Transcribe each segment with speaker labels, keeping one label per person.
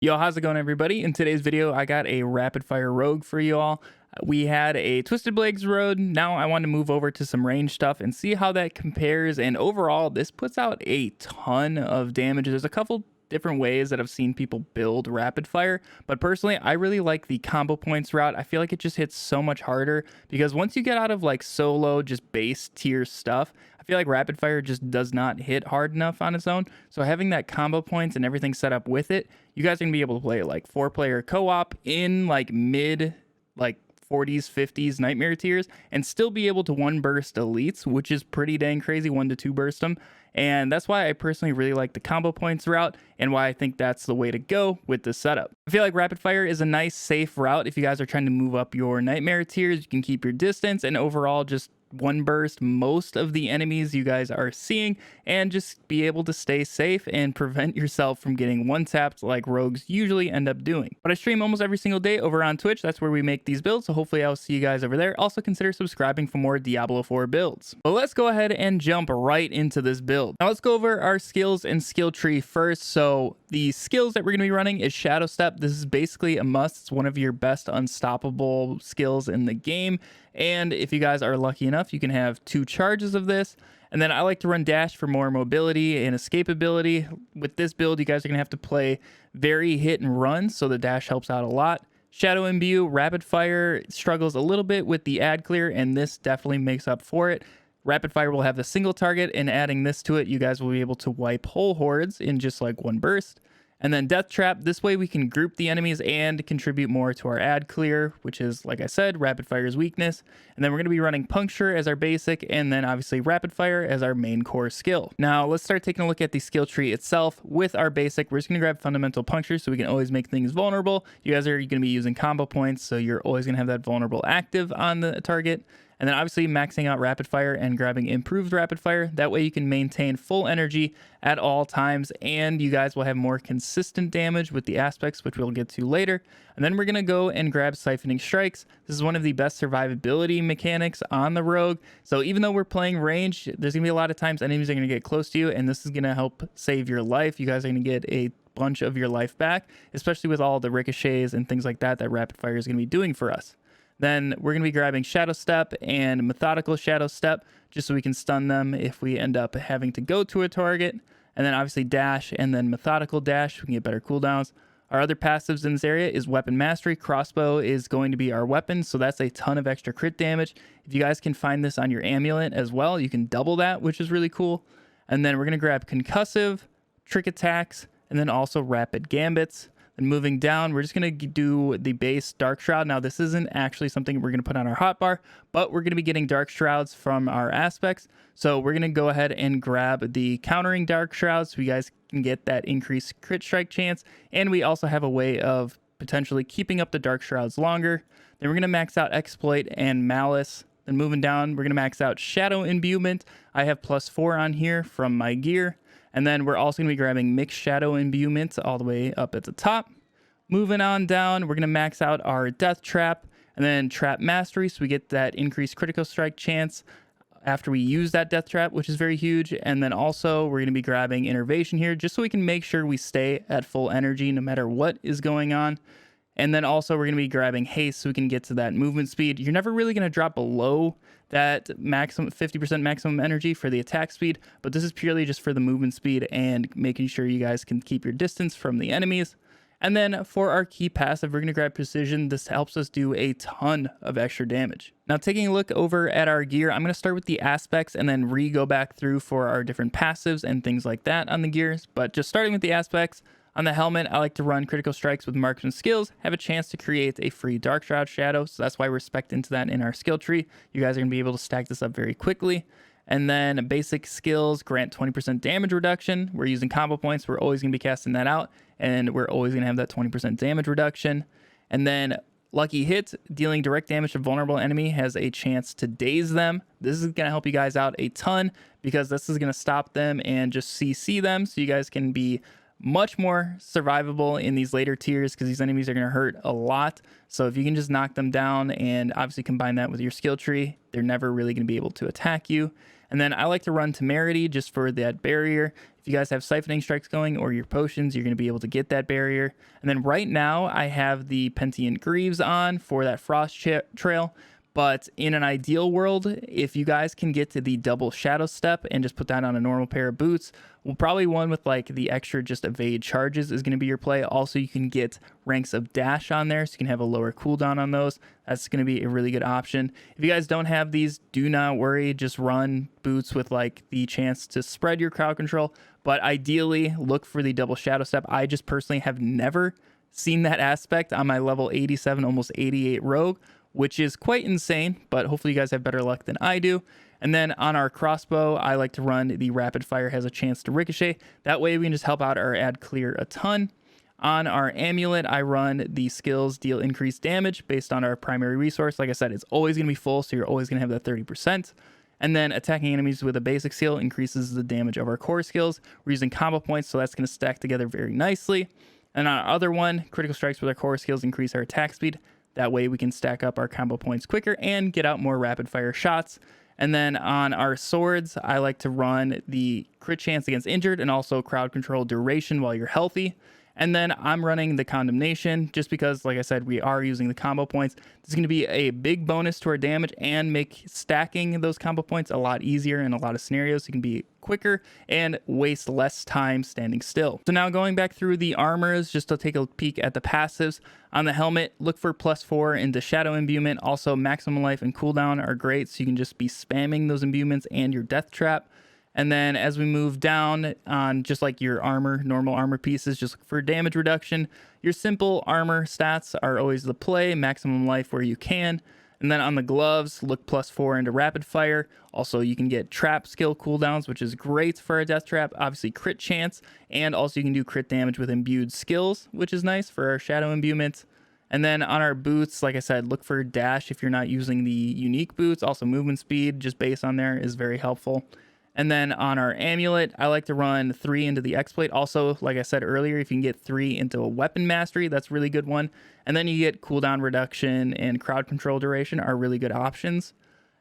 Speaker 1: Yo, how's it going, everybody? In today's video, I got a rapid fire rogue for you all. We had a Twisted Blades road. Now I want to move over to some range stuff and see how that compares. And overall, this puts out a ton of damage. There's a couple different ways that I've seen people build rapid fire, but personally, I really like the combo points route. I feel like it just hits so much harder because once you get out of like solo, just base tier stuff, I feel like rapid fire just does not hit hard enough on its own. So having that combo points and everything set up with it, you guys are gonna be able to play like 4-player co-op in like mid, like 40s, 50s nightmare tiers and still be able to one burst elites, which is pretty dang crazy, 1 to 2 burst them. And that's why I personally really like the combo points route and why I think that's the way to go with this setup. I feel like rapid fire is a nice, safe route if you guys are trying to move up your nightmare tiers. You can keep your distance and overall just one burst most of the enemies you guys are seeing and just be able to stay safe and prevent yourself from getting one tapped like rogues usually end up doing. But I stream almost every single day over on Twitch. That's where we make these builds, so hopefully I'll see you guys over there. Also consider subscribing for more Diablo 4 builds. But let's go ahead and jump right into this build. Now let's go over our skills and skill tree first. So the skills that we're going to be running is Shadow Step. This is basically a must. It's one of your best unstoppable skills in the game. And if you guys are lucky enough, you can have 2 charges of this. And then I like to run Dash for more mobility and escapability. With this build, you guys are going to have to play very hit and run, so the Dash helps out a lot. Shadow Imbue, Rapid Fire struggles a little bit with the ad clear, and this definitely makes up for it. Rapid Fire will have the single target, and adding this to it, you guys will be able to wipe whole hordes in just like one burst. And then Death Trap, this way we can group the enemies and contribute more to our ad clear, which is, like I said, Rapid Fire's weakness. And then we're going to be running Puncture as our basic, and then obviously Rapid Fire as our main core skill. Now, let's start taking a look at the skill tree itself. With our basic, we're just going to grab Fundamental Puncture so we can always make things vulnerable. You guys are going to be using combo points, so you're always going to have that vulnerable active on the target. And then obviously maxing out Rapid Fire and grabbing Improved Rapid Fire. That way you can maintain full energy at all times, and you guys will have more consistent damage with the aspects, which we'll get to later. And then we're going to go and grab Siphoning Strikes. This is one of the best survivability mechanics on the rogue. So even though we're playing range, there's going to be a lot of times enemies are going to get close to you, and this is going to help save your life. You guys are going to get a bunch of your life back, especially with all the ricochets and things like that that Rapid Fire is going to be doing for us. Then we're going to be grabbing Shadow Step and Methodical Shadow Step just so we can stun them if we end up having to go to a target. And then obviously Dash and then Methodical Dash. We can get better cooldowns. Our other passives in this area is Weapon Mastery. Crossbow is going to be our weapon, so that's a ton of extra crit damage. If you guys can find this on your amulet as well, you can double that, which is really cool. And then we're going to grab Concussive, Trick Attacks, and then also Rapid Gambits. And moving down, we're just going to do the base Dark Shroud. Now, this isn't actually something we're going to put on our hotbar, but we're going to be getting Dark Shrouds from our aspects. So we're going to go ahead and grab the Countering Dark Shrouds so you guys can get that increased crit strike chance. And we also have a way of potentially keeping up the Dark Shrouds longer. Then we're going to max out Exploit and Malice. Then moving down, we're going to max out Shadow Imbuement. I have +4 on here from my gear. And then we're also going to be grabbing Mixed Shadow Imbuement all the way up at the top. Moving on down, we're going to max out our Death Trap and then Trap Mastery so we get that increased critical strike chance after we use that Death Trap, which is very huge. And then also we're going to be grabbing Innervation here just so we can make sure we stay at full energy no matter what is going on. And then also we're going to be grabbing Haste so we can get to that movement speed. You're never really going to drop below that maximum 50% maximum energy for the attack speed, but this is purely just for the movement speed and making sure you guys can keep your distance from the enemies. And then for our key passive, we're going to grab Precision. This helps us do a ton of extra damage. Now taking a look over at our gear, I'm going to start with the aspects and then go back through for our different passives and things like that on the gears. But just starting with the aspects, on the helmet, I like to run Critical Strikes with Marksman skills, have a chance to create a free Dark Shroud Shadow, so that's why we're spec'd into that in our skill tree. You guys are going to be able to stack this up very quickly. And then basic skills grant 20% damage reduction. We're using combo points, we're always going to be casting that out, and we're always going to have that 20% damage reduction. And then Lucky Hit, dealing direct damage to vulnerable enemy, has a chance to daze them. This is going to help you guys out a ton because this is going to stop them and just CC them so you guys can be much more survivable in these later tiers because these enemies are going to hurt a lot. So if you can just knock them down and obviously combine that with your skill tree, they're never really going to be able to attack you. And then I like to run Temerity just for that barrier. If you guys have siphoning strikes going or your potions, you're going to be able to get that barrier. And then right now I have the Pentient Greaves on for that frost trail. But in an ideal world, if you guys can get to the double shadow step and just put that on a normal pair of boots, well, probably one with like the extra just evade charges is going to be your play. Also, you can get ranks of dash on there, so you can have a lower cooldown on those. That's going to be a really good option. If you guys don't have these, do not worry. Just run boots with like the chance to spread your crowd control. But ideally, look for the double shadow step. I just personally have never seen that aspect on my level 87, almost 88 rogue, which is quite insane, but hopefully you guys have better luck than I do. And then on our crossbow, I like to run the rapid fire, has a chance to ricochet. That way we can just help out our ad clear a ton. On our amulet, I run the skills deal increased damage based on our primary resource. Like I said, it's always going to be full, so you're always going to have that 30%. And then attacking enemies with a basic skill increases the damage of our core skills. We're using combo points, so that's going to stack together very nicely. And on our other one, critical strikes with our core skills increase our attack speed. That way we can stack up our combo points quicker and get out more rapid fire shots. And then on our swords, I like to run the crit chance against injured and also crowd control duration while you're healthy. And then I'm running the condemnation just because, like I said, we are using the combo points. This is going to be a big bonus to our damage and make stacking those combo points a lot easier in a lot of scenarios. You can be quicker and waste less time standing still. So now going back through the armors, just to take a peek at the passives. On the helmet, look for +4 into shadow imbuement. Also, maximum life and cooldown are great, so you can just be spamming those imbuments and your death trap. And then as we move down on just like your armor, normal armor pieces, just look for damage reduction. Your simple armor stats are always the play, maximum life where you can. And then on the gloves, look +4 into rapid fire. Also, you can get trap skill cooldowns, which is great for a death trap. Obviously, crit chance. And also you can do crit damage with imbued skills, which is nice for our shadow imbuement. And then on our boots, like I said, look for dash if you're not using the unique boots. Also, movement speed, just based on there, is very helpful. And then on our amulet, I like to run 3 into the X-Plate. Also, like I said earlier, if you can get 3 into a weapon mastery, that's a really good one. And then you get cooldown reduction and crowd control duration are really good options.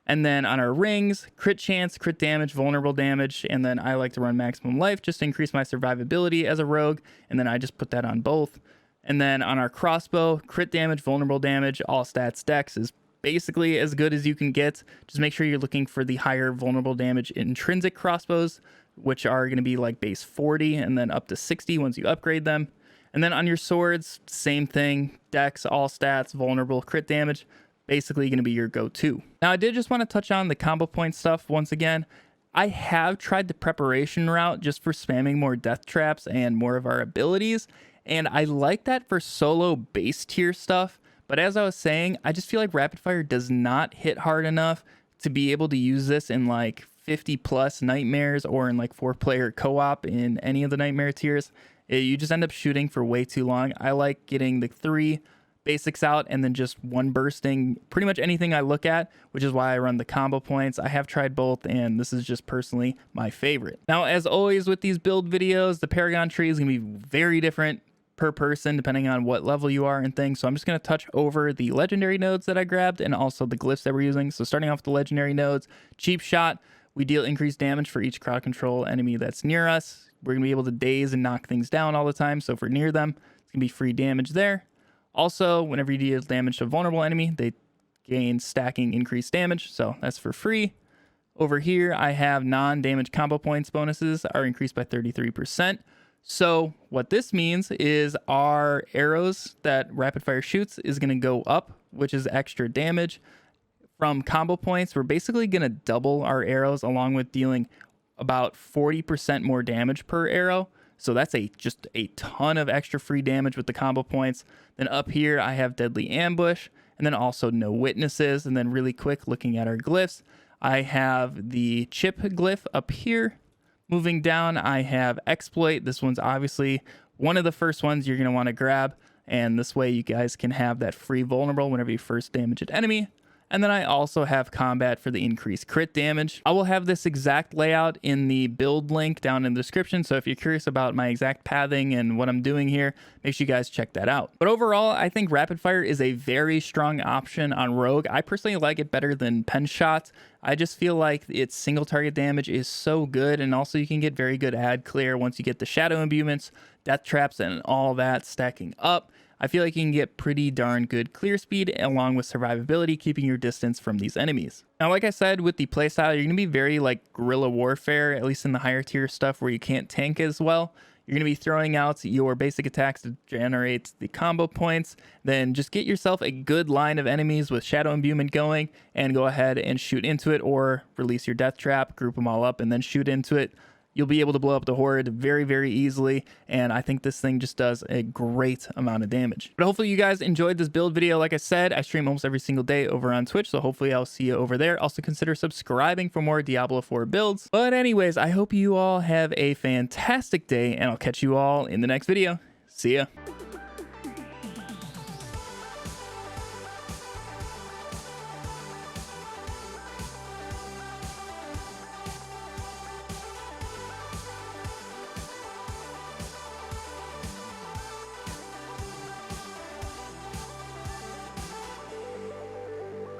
Speaker 1: And then on our rings, crit chance, crit damage, vulnerable damage. And then I like to run maximum life just to increase my survivability as a rogue. And then I just put that on both. And then on our crossbow, crit damage, vulnerable damage, all stats dex is basically as good as you can get. Just make sure you're looking for the higher vulnerable damage intrinsic crossbows, which are going to be like base 40 and then up to 60 once you upgrade them. And then on your swords, same thing, dex, all stats, vulnerable, crit damage, basically going to be your go-to. Now I did just want to touch on the combo point stuff once again. I have tried the preparation route just for spamming more death traps and more of our abilities, and I like that for solo base tier stuff. But as I was saying, I just feel like rapid fire does not hit hard enough to be able to use this in like 50 plus nightmares or in like 4-player co-op in any of the nightmare tiers. You just end up shooting for way too long. I like getting the 3 basics out and then just one bursting pretty much anything I look at, which is why I run the combo points. I have tried both, and this is just personally my favorite. Now, as always with these build videos, the Paragon Tree is going to be very different per person depending on what level you are and things. So I'm just going to touch over the legendary nodes that I grabbed and also the glyphs that we're using. So starting off with the legendary nodes, cheap shot, we deal increased damage for each crowd control enemy that's near us. We're going to be able to daze and knock things down all the time, so if we're near them, it's going to be free damage there. Also, whenever you deal damage to a vulnerable enemy, they gain stacking increased damage, so that's for free. Over here, I have non-damage combo points bonuses are increased by 33%. So what this means is our arrows that rapid fire shoots is going to go up, which is extra damage. From combo points, we're basically going to double our arrows along with dealing about 40% more damage per arrow. So that's just a ton of extra free damage with the combo points. Then up here, I have Deadly Ambush, and then also No Witnesses. And then really quick, looking at our glyphs, I have the Chip glyph up here. Moving down, I have Exploit. This one's obviously one of the first ones you're going to want to grab. And this way you guys can have that free vulnerable whenever you first damage an enemy. And then I also have combat for the increased crit damage. I will have this exact layout in the build link down in the description, so if you're curious about my exact pathing and what I'm doing here, make sure you guys check that out. But overall, I think rapid fire is a very strong option on rogue. I personally like it better than pen shot. I just feel like its single target damage is so good, and also you can get very good ad clear once you get the shadow imbuements, death traps, and all that stacking up. I feel like you can get pretty darn good clear speed along with survivability, keeping your distance from these enemies. Now, like I said, with the playstyle, you're going to be very like guerrilla warfare, at least in the higher tier stuff where you can't tank as well. You're going to be throwing out your basic attacks to generate the combo points. Then just get yourself a good line of enemies with shadow imbuement going and go ahead and shoot into it, or release your death trap, group them all up, and then shoot into it. You'll be able to blow up the horde very, very easily, and I think this thing just does a great amount of damage. But hopefully you guys enjoyed this build video. Like I said, I stream almost every single day over on Twitch, so hopefully I'll see you over there. Also consider subscribing for more Diablo 4 builds. But anyways, I hope you all have a fantastic day, and I'll catch you all in the next video. See ya.